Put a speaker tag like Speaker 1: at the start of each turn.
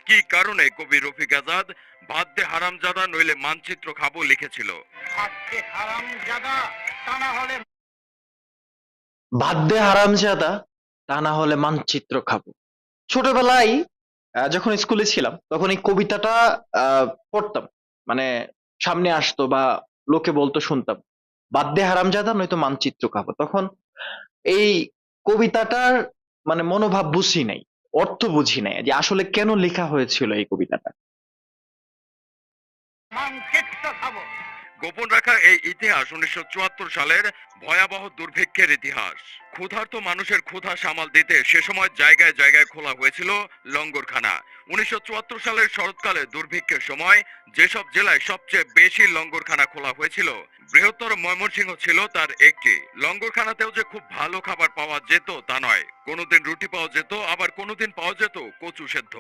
Speaker 1: কি কারণে কবি রফিক আজাদ ভাত দে হারামজাদা নইলে মানচিত্র খাবো লিখেছিল?
Speaker 2: ভাত দে হারামজাদা, তা না হলে মানচিত্র খাবো। ছোটবেলায় যখন স্কুলে ছিলাম তখন এই কবিতাটা পড়তাম। মানে সামনে আসতো বা লোকে বলতো শুনতাম, ভাত দে হারামজাদা নয়তো মানচিত্র খাবো। তখন এই কবিতাটার মানে মনোভাব বুঝি নাই, অর্থ বুঝি নাই যে আসলে কেন লেখা হয়েছিল এই কবিতাটা।
Speaker 1: গোপন রাখা এই ইতিহাস 1974 সালের ভয়াবহ দুর্ভিক্ষের ইতিহাস। ক্ষুধার্ত মানুষের ক্ষুধা সামাল দিতে সে সময় জায়গায় জায়গায় খোলা হয়েছিল লঙ্গরখানা। 1974 সালের শরৎকালে দুর্ভিক্ষের সময় যেসব জেলায় সবচেয়ে বেশি লঙ্গরখানা খোলা হয়েছিল, বৃহত্তর ময়মনসিংহ ছিল তার একটি। লঙ্গরখানাতেও যে খুব ভালো খাবার পাওয়া যেত তা নয়, কোনোদিন রুটি পাওয়া যেত, আবার কোনোদিন পাওয়া যেত কচু সেদ্ধ।